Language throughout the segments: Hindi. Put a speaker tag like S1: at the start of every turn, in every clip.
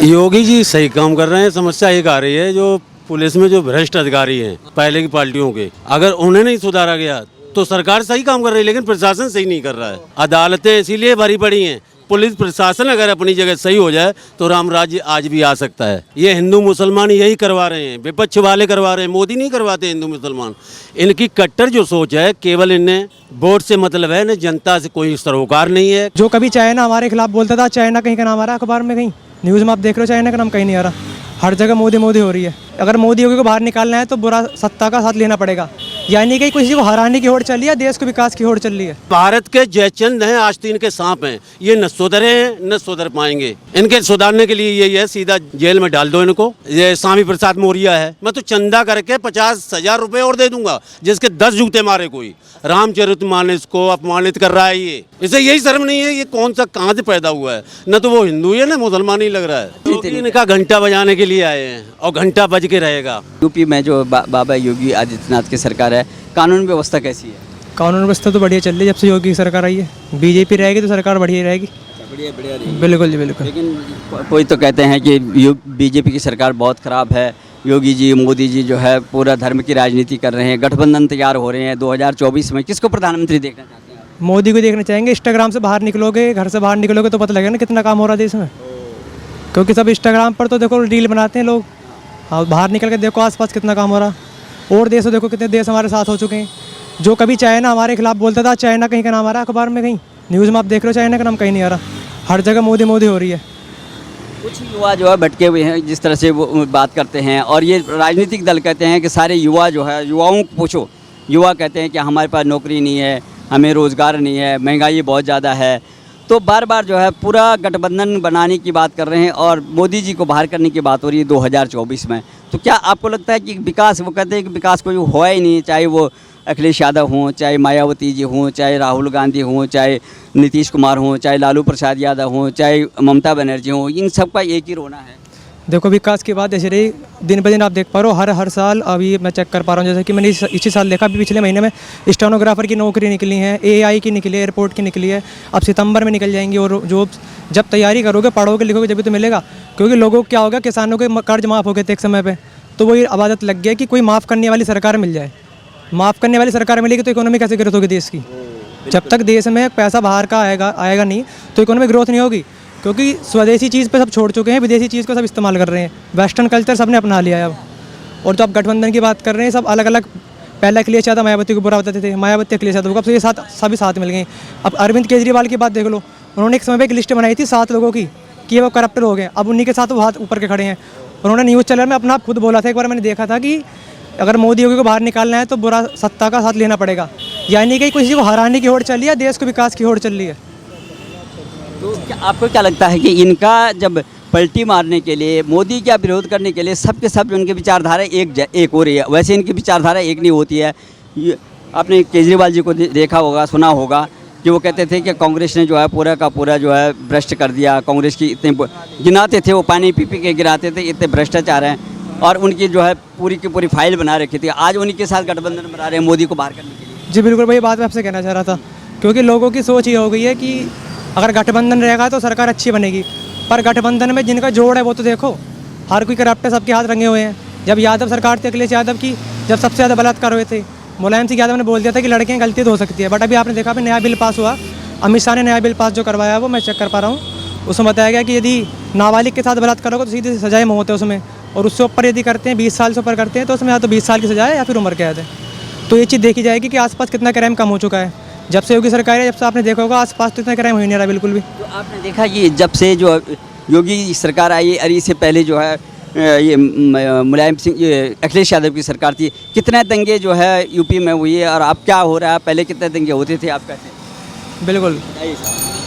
S1: योगी जी सही काम कर रहे हैं। समस्या एक आ रही है, जो पुलिस में जो भ्रष्ट अधिकारी हैं पहले की पार्टियों के, अगर उन्हें नहीं सुधारा गया तो सरकार सही काम कर रही है, लेकिन प्रशासन सही नहीं कर रहा है। अदालतें इसीलिए भरी पड़ी हैं। पुलिस प्रशासन अगर अपनी जगह सही हो जाए तो राम राज्य आज भी आ सकता है। ये हिंदू मुसलमान यही करवा रहे हैं, विपक्ष वाले करवा रहे हैं, मोदी नहीं करवाते हिंदू मुसलमान। इनकी कट्टर जो सोच है, केवल इन्हें वोट से मतलब है, इन्हें जनता से कोई सरोकार नहीं है।
S2: जो कभी चाइना हमारे खिलाफ बोलता था, चाइना कहीं का नाम आ रहा है अखबार में, कहीं न्यूज़ में आप देख रहे हो चाइना का नाम कहीं नहीं आ रहा। हर जगह मोदी मोदी हो रही है। अगर मोदी योगी को बाहर निकालना है तो बुरा सत्ता का साथ लेना पड़ेगा। यानी कि किसी को हराने की होड़ चल रही है, देश को विकास की होड़ चल रही है।
S1: भारत के जयचंद हैं, आस्तीन के सांप हैं। ये न सुधरे हैं न सुधर पाएंगे। इनके सुधारने के लिए यही है, सीधा जेल में डाल दो इनको। ये स्वामी प्रसाद मौर्य है, मैं तो चंदा करके 50,000 रुपए और दे दूंगा जिसके 10 जूते मारे कोई। रामचरितमानस को अपमानित कर रहा है ये, इसे यही शर्म नहीं है। ये कौन सा कहाँ से पैदा हुआ है? न तो वो हिंदू है न मुसलमान ही लग रहा है। इनका घंटा बजाने के लिए आए हैं और घंटा बज के रहेगा।
S3: यूपी में जो बाबा योगी आदित्यनाथ की सरकार है, कानून व्यवस्था कैसी है?
S2: कानून व्यवस्था तो बढ़िया चल रही है जब से योगी की सरकार आई है। बीजेपी रहेगी तो सरकार बढ़िया रहेगी।
S3: बढ़िया
S2: बिल्कुल जी बिल्कुल।
S3: लेकिन कोई तो कहते हैं कि बीजेपी की सरकार बहुत खराब है। योगी जी, मोदी जी जो है पूरा धर्म की राजनीति कर रहे हैं, गठबंधन तैयार हो रहे हैं 2024 में। किसको प्रधानमंत्री देखना चाहते हैं?
S2: मोदी को देखना चाहेंगे। इंस्टाग्राम से बाहर निकलोगे, घर से बाहर निकलोगे तो पता लगेगा ना कितना काम हो रहा है देश में। क्योंकि सब इंस्टाग्राम पर तो देखो रील बनाते हैं लोग, और बाहर निकल के देखो आसपास कितना काम हो रहा। और देश देखो कितने देश हमारे साथ हो चुके हैं। जो कभी चाइना हमारे खिलाफ बोलता था, चाइना कहीं का नाम आ रहा है अखबार में, कहीं न्यूज़ में आप देख रहे हो चाइना का नाम कहीं नहीं आ रहा। हर जगह मोदी मोदी हो रही है।
S3: कुछ युवा जो है भटके हुए हैं, जिस तरह से वो बात करते हैं। और ये राजनीतिक दल कहते हैं कि सारे युवा जो है, युवाओं को पूछो, युवा कहते हैं कि हमारे पास नौकरी नहीं है, हमें रोज़गार नहीं है, महंगाई बहुत ज़्यादा है। तो बार बार जो है पूरा गठबंधन बनाने की बात कर रहे हैं और मोदी जी को बाहर करने की बात हो रही है 2024 में। तो क्या आपको लगता है कि विकास, वो कहते हैं कि विकास कोई हुआ ही नहीं, चाहे वो अखिलेश यादव हों, चाहे मायावती जी हों, चाहे राहुल गांधी हों, चाहे नीतीश कुमार हों, चाहे लालू प्रसाद यादव हों, चाहे ममता बनर्जी हों, इन सब का एक ही रोना है?
S2: देखो विकास की बात ऐसे रही, दिन ब दिन आप देख पा रहे हो। हर साल अभी मैं चेक कर पा रहा हूँ, जैसे कि मैंने इसी साल देखा, अभी पिछले महीने में स्टेनोग्राफर की नौकरी निकली है, एआई की निकली है, एयरपोर्ट की निकली है। अब सितंबर में निकल जाएंगी। और जो जब तैयारी करोगे, पढ़ोगे, लिखोगे जब तो मिलेगा। क्योंकि लोगों को क्या होगा, किसानों के कर्ज माफ़ हो गए थे एक समय पर, तो वही आदत लग गया कि कोई माफ़ करने वाली सरकार मिल जाए। माफ़ करने वाली सरकार मिलेगी तो इकोनॉमी कैसे ग्रोथ होगी देश की? जब तक देश में पैसा बाहर का आएगा नहीं तो इकोनॉमी ग्रोथ नहीं होगी। क्योंकि स्वदेशी चीज़ पे सब छोड़ चुके हैं, विदेशी चीज़ को सब इस्तेमाल कर रहे हैं। वेस्टर्न कल्चर सबने अपना लिया है अब। और तो आप गठबंधन की बात कर रहे हैं, सब अलग अलग। पहले अखिलेश यादव मायावती को बुरा बताते थे, मायावती अखिलेश यादव को, अब तो ये सभी साथ मिल गए। अब अरविंद केजरीवाल की बात देख लो, उन्होंने एक समय पर एक लिस्ट बनाई थी 7 लोगों की कि वो करप्टेड हो गए। अब उन्हीं के साथ वो हाथ ऊपर के खड़े हैं। उन्होंने न्यूज़ चैनल में अपना खुद बोला था, एक बार मैंने देखा था कि अगर मोदी योगी को बाहर निकालना है तो बुरा सत्ता का साथ लेना पड़ेगा। यानी कि किसी को हराने की होड़ चल रही है, देश को विकास की होड़ चल रही है।
S3: तो आपको क्या लगता है कि इनका जब पलटी मारने के लिए, मोदी का विरोध करने के लिए सबके सब उनकी विचारधारा एक हो रही है? वैसे इनकी विचारधारा एक नहीं होती है। आपने केजरीवाल जी को देखा होगा, सुना होगा कि वो कहते थे कि कांग्रेस ने जो है पूरा का पूरा जो है भ्रष्ट कर दिया। कांग्रेस की इतने गिनाते थे, वो पानी पी के गिराते थे, इतने भ्रष्टाचार हैं। और उनकी जो है पूरी की पूरी फाइल बना रखी थी। आज उन्हीं के साथ गठबंधन बना रहे हैं मोदी को बाहर करने के लिए।
S2: जी बिल्कुल, वही बात मैं आपसे कहना चाह रहा था। क्योंकि लोगों की सोच ये हो गई है कि अगर गठबंधन रहेगा तो सरकार अच्छी बनेगी। पर गठबंधन में जिनका जोड़ है वो तो देखो, हर कोई करप्ट है, सबके हाथ रंगे हुए हैं। जब यादव सरकार थी, अखिलेश यादव की, जब सबसे ज़्यादा बलात्कार हुए थे, मुलायम सिंह यादव ने बोल दिया था कि लड़कियां गलती तो हो सकती है। बट अभी आपने देखा, अभी नया बिल पास हुआ, अमित शाह ने नया बिल पास जो करवाया वो मैं चेक कर पा रहा हूँ। उसमें बताया गया कि यदि नाबालिग के साथ बलात्कार होगा तो सीधी सजाए मौत है उसमें। और उससे ऊपर यदि करते हैं, 20 साल से ऊपर करते हैं, तो उसमें या तो 20 साल की सजा है या फिर उम्र कैद है। तो ये चीज़ देखी जाएगी कि आसपास कितना क्राइम कम हो चुका है जब से योगी सरकार है। जब से आपने देखा होगा आसपास तो इतना क्राइम हो ही नहीं रहा बिल्कुल भी।
S3: तो आपने देखा कि जब से जो योगी सरकार आई, और इससे पहले जो है ये मुलायम सिंह, ये अखिलेश यादव की सरकार थी, कितने दंगे जो है यूपी में हुई है? और अब क्या हो रहा है? पहले कितने दंगे होते थे आप कहते हैं?
S2: बिल्कुल,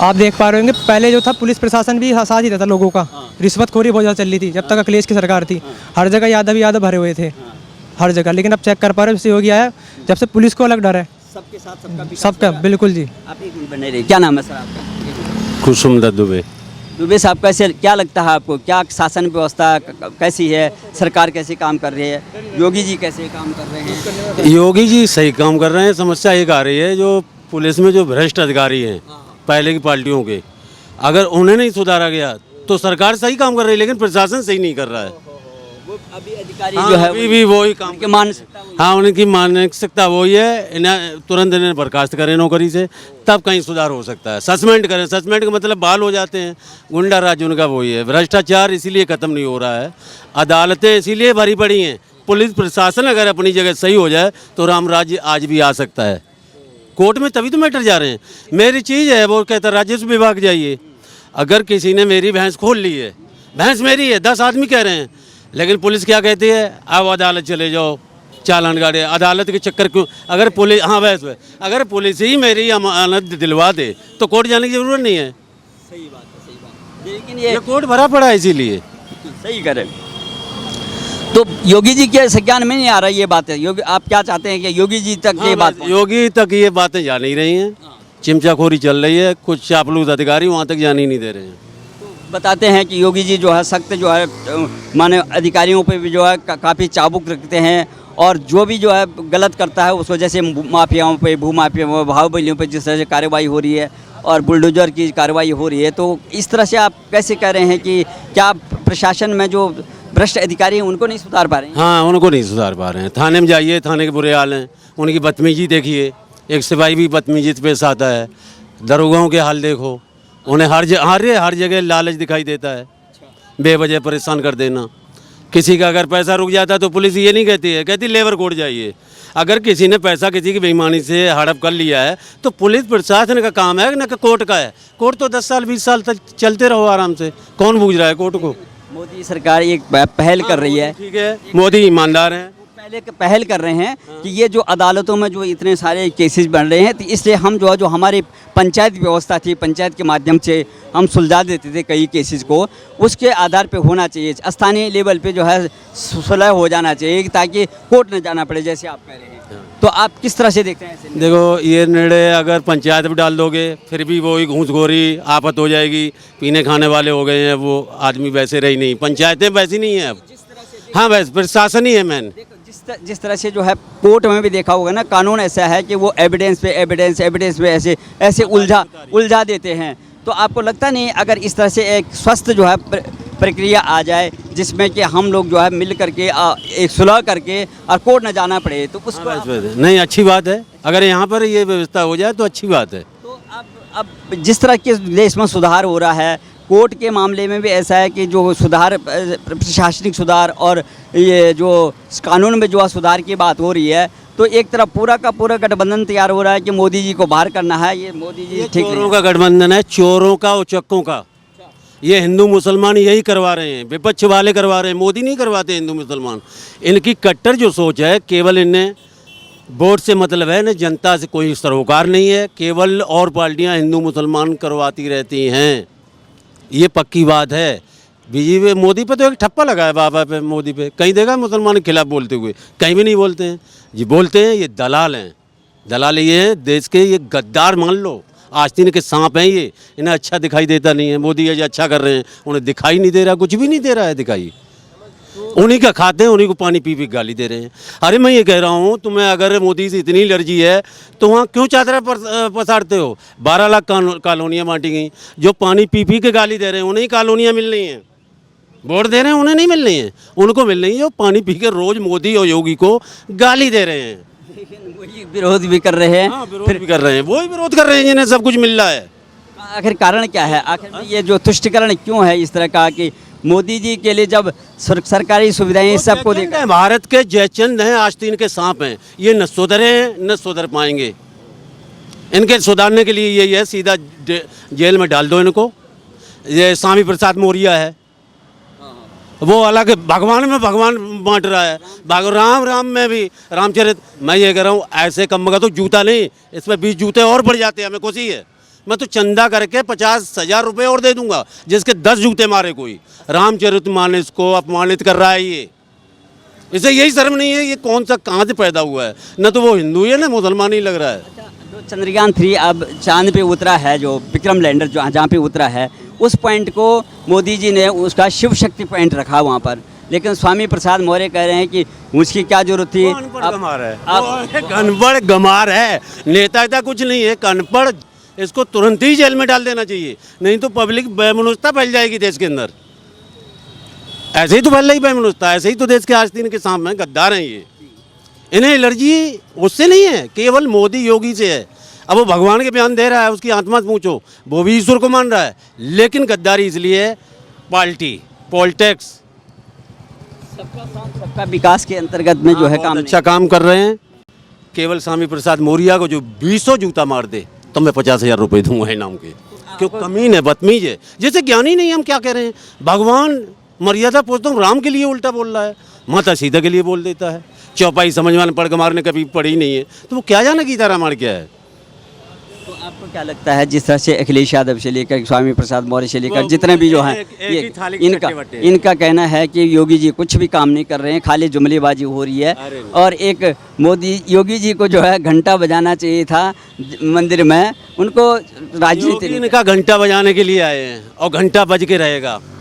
S2: आप देख पा रहे होंगे पहले जो था पुलिस प्रशासन भी साथ ही रहता लोगों का। रिश्वतखोरी बहुत ज़्यादा चल रही थी जब तक अखिलेश की सरकार थी। हर जगह यादव भरे हुए थे, हर जगह। लेकिन अब चेक कर पा रहे हो, जब से योगी आया, जब से पुलिस को अलग डर है।
S3: सबके साथ
S2: सबका बिल्कुल जी।
S3: आप एक मिनट बने रहिए। क्या नाम है सर आपका?
S1: कुसुमदत्त दुबे।
S3: दुबे साहब, कैसे, क्या लगता है आपको, क्या शासन व्यवस्था कैसी है? सरकार कैसे काम कर रही है? योगी जी कैसे काम कर रहे हैं?
S1: योगी जी सही काम कर रहे हैं। समस्या एक आ रही है, जो पुलिस में जो भ्रष्ट अधिकारी हैं पहले की पार्टियों के, अगर उन्हें नहीं सुधारा गया तो सरकार सही काम कर रही है, लेकिन प्रशासन सही नहीं कर रहा है।
S3: वो अभी अधिकारी
S1: हाँ,
S3: जो है
S1: अभी भी वही काम
S3: उनकी मानसिकता वही
S1: हाँ, उनकी मानसिकता वही है। इन्हें तुरंत इन्हें बर्खास्त करें नौकरी से, तब कहीं सुधार हो सकता है। सस्पेंड करें, सस्पेंड का मतलब बहाल हो जाते हैं। गुंडा राज उनका वही है। भ्रष्टाचार इसीलिए ख़त्म नहीं हो रहा है, अदालतें इसीलिए भरी पड़ी हैं। पुलिस प्रशासन अगर अपनी जगह सही हो जाए तो राम राज्य आज भी आ सकता है। कोर्ट में तभी तो मैटर जा रहे हैं। मेरी चीज़ है, वो कहता राजस्व विभाग जाइए। अगर किसी ने मेरी भैंस खोल ली है, भैंस मेरी है, 10 आदमी कह रहे हैं, लेकिन पुलिस क्या कहती है, अब अदालत चले जाओ, चालान गाड़े। अदालत के चक्कर क्यों? अगर पुलिस हाँ वैसे अगर पुलिस ही मेरी अमानत दिलवा दे तो कोर्ट जाने की ज़रूरत नहीं है।
S3: सही बात है, सही बात है। लेकिन ये
S1: ये कोर्ट भरा पड़ा है इसीलिए।
S3: सही करें तो योगी जी के संज्ञान में नहीं आ रहा ये बातें। योगी, आप क्या चाहते हैं कि योगी जी तक ये बात
S1: योगी तक ये बातें जा नहीं रही हैं। चिमचाखोरी चल रही है, कुछ चापलूस अधिकारी वहाँ तक जाने ही नहीं दे रहे हैं।
S3: बताते हैं कि योगी जी जो है सख्त जो है माने अधिकारियों पे भी जो है काफ़ी चाबुक रखते हैं, और जो भी जो है गलत करता है उसको, जैसे माफियाओं पे, भूमाफियाओं, बाहुबलियों पे जिस तरह से कार्रवाई हो रही है और बुलडोजर की कार्रवाई हो रही है, तो इस तरह से आप कैसे कह रहे हैं कि क्या प्रशासन में जो भ्रष्ट अधिकारी हैं उनको नहीं सुधार पा रहे हैं?
S1: हाँ, उनको नहीं सुधार पा रहे हैं। थाने में जाइए, थाने के बुरे हाल हैं। उनकी बदतमीजी देखिए, एक सिपाही भी बदतमीजी पेश आता है। दरोगाओं के हाल देखो, उन्हें हर जगह लालच दिखाई देता है, बेवजह परेशान कर देना। किसी का अगर पैसा रुक जाता है तो पुलिस ये नहीं कहती है, कहती लेबर कोर्ट जाइए। अगर किसी ने पैसा किसी की बेईमानी से हड़प कर लिया है तो पुलिस प्रशासन का काम है, न कि कोर्ट का है। कोर्ट तो 10 साल 20 साल तक चलते रहो आराम से, कौन बूझ रहा है कोर्ट को?
S3: मोदी सरकार एक पहल कर रही है।
S1: ठीक है, मोदी ईमानदार हैं।
S3: पहले पहल कर रहे हैं कि ये जो अदालतों में जो इतने सारे केसेस बन रहे हैं, तो इसलिए हम जो हमारी पंचायत व्यवस्था थी, पंचायत के माध्यम से हम सुलझा देते थे कई केसेस को, उसके आधार पे होना चाहिए। स्थानीय लेवल पे जो है सुलह हो जाना चाहिए, ताकि कोर्ट न जाना पड़े, जैसे आप कह रहे हैं। तो आप किस तरह से देखते हैं ऐसे?
S1: देखो, ये निर्णय अगर पंचायत में डाल दोगे फिर भी वही घूसखोरी आफत हो जाएगी। पीने खाने वाले हो गए हैं वो आदमी, वैसे रही नहीं। पंचायतें वैसी नहीं है अब। हाँ, वैसे प्रशासन ही है मैन।
S3: जिस तरह से जो है कोर्ट में भी देखा होगा ना, कानून ऐसा है कि वो एविडेंस पे ऐसे उलझा देते हैं। तो आपको लगता नहीं अगर इस तरह से एक स्वस्थ जो है प्रक्रिया आ जाए, जिसमें कि हम लोग जो है मिल करके एक सुलह करके और कोर्ट न जाना पड़े, तो उसको
S1: नहीं, अच्छी बात है। अगर यहाँ पर ये व्यवस्था हो जाए तो अच्छी बात है।
S3: तो अब जिस तरह के देश में सुधार हो रहा है, कोर्ट के मामले में भी ऐसा है कि जो सुधार, प्रशासनिक सुधार और ये जो कानून में जो सुधार की बात हो रही है, तो एक तरफ पूरा का पूरा गठबंधन तैयार हो रहा है कि मोदी जी को बाहर करना है। ये मोदी जी ठीक
S1: चोरों का गठबंधन है, चोरों का, उचक्कों का। ये हिंदू मुसलमान यही करवा रहे हैं, विपक्ष वाले करवा रहे हैं, मोदी नहीं करवाते हिंदू मुसलमान। इनकी कट्टर जो सोच है, केवल इन्हें वोट से मतलब है, न जनता से कोई सरोकार नहीं है। केवल और पार्टियां हिंदू मुसलमान करवाती रहती हैं, ये पक्की बात है। बीजेपी मोदी पे तो एक ठप्पा लगा है, बाबा पे, मोदी पे। कहीं देखा मुसलमान के खिलाफ बोलते हुए? कहीं भी नहीं बोलते हैं जी। बोलते हैं ये दलाल हैं, दलाल ये हैं देश के, ये गद्दार मान लो, आस्तीन के सांप हैं ये। इन्हें अच्छा दिखाई देता नहीं है। मोदी ये अच्छा कर रहे हैं, उन्हें दिखाई नहीं दे रहा, कुछ भी नहीं दे रहा है दिखाई। उन्हीं का खाते हैं, उन्हीं को पानी पी पी गाली दे रहे हैं। अरे मैं ये कह रहा हूँ, तुम्हें अगर मोदी से इतनी एलर्जी है तो वहाँ क्यों चादर पसारते हो? 12 लाख कॉलोनियाँ बांटी गई। जो पानी पी पी के गाली दे रहे हैं उन्हें कॉलोनियाँ मिल रही हैं। वोट दे रहे हैं उन्हें नहीं मिल रही हैं, उनको मिल रही है जो पानी पी के रोज़ मोदी और योगी को गाली दे रहे हैं।
S3: लेकिन वही विरोध भी कर रहे हैं।
S1: हाँ, विरोध भी कर रहे हैं, वही विरोध कर रहे हैं जिन्हें सब कुछ मिल रहा है।
S3: आखिर कारण क्या है? आखिर में ये जो तुष्टिकरण क्यों है इस तरह का कि मोदी जी के लिए जब सरकारी सुविधाएं सबको देखा?
S1: भारत के जयचंद हैं, आस्तीन के सांप हैं। ये न सुधरे हैं न सुधर पाएंगे। इनके सुधारने के लिए यही है, सीधा जेल में डाल दो इनको। ये स्वामी प्रसाद मौर्य है, वो अलग भगवान में भगवान बांट रहा है। राम में भी रामचरित। मैं ये कह रहा हूँ, ऐसे कम का तो जूता नहीं, इसमें 20 जूते और बढ़ जाते हैं। हमें खुशी है, मैं तो चंदा करके 50,000 रुपये और दे दूंगा जिसके 10 जूते मारे कोई। रामचरित मानस को अपमानित कर रहा है ये। इसे यही शर्म नहीं है। ये कौन सा कहाँ से पैदा हुआ है? न तो वो हिंदू है न मुसलमान ही लग रहा है।
S3: जो चंद्रयान 3 अब चांद पे उतरा है, जो विक्रम लैंडर जहाँ पे उतरा है, उस पॉइंट को मोदी जी ने उसका शिव शक्ति पॉइंट रखा वहाँ पर। लेकिन स्वामी प्रसाद मौर्य कह रहे हैं कि उसकी क्या जरूरत थी?
S1: अनपढ़ गमार है, नेता कुछ नहीं है, अनपढ़ इसको तुरंत ही जेल में डाल देना चाहिए, नहीं तो पब्लिक बेमनुष्ता फैल जाएगी देश के अंदर। ऐसे ही तो फैल रही बेमनुष्ता, ऐसे ही तो देश के आस्तीन के सामने गद्दार हैं ये। इन्हें एलर्जी उससे नहीं है, केवल मोदी योगी से है। अब वो भगवान के बयान दे रहा है, उसकी आत्मा से पूछो, वो भी ईश्वर को मान रहा है, लेकिन गद्दारी इसलिए है पार्टी पॉलिटिक्स।
S3: सबका साथ सबका विकास के अंतर्गत में जो है काम
S1: अच्छा काम कर रहे हैं। केवल स्वामी प्रसाद मौर्य को जो 20 जूता मार दे तो मैं 50,000 रुपये दूंगा इनाम के, क्यों कमीन है, बदतमीज है, जैसे ज्ञानी नहीं। हम क्या कह रहे हैं, भगवान मर्यादा पूछता हूँ, राम के लिए उल्टा बोल रहा है, माता सीता के लिए बोल देता है। चौपाई समझ वाले पढ़ के मारने कभी पढ़ी नहीं है, तो वो क्या जाना गीता रामायण क्या है।
S3: तो आपको क्या लगता है, जिस तरह से अखिलेश यादव से लेकर स्वामी प्रसाद मौर्य से लेकर जितने भी जो हैं,
S1: एक ही थाली के
S3: इनका
S1: चट्टे बट्टे हैं।
S3: इनका कहना है कि योगी जी कुछ भी काम नहीं कर रहे हैं, खाली जुमलेबाजी हो रही है।
S1: अरे नहीं।
S3: और एक योगी जी को जो है घंटा बजाना चाहिए था मंदिर में, उनको राजनीति
S1: योगी इनका घंटा बजाने के लिए आए हैं और घंटा बज के रहेगा।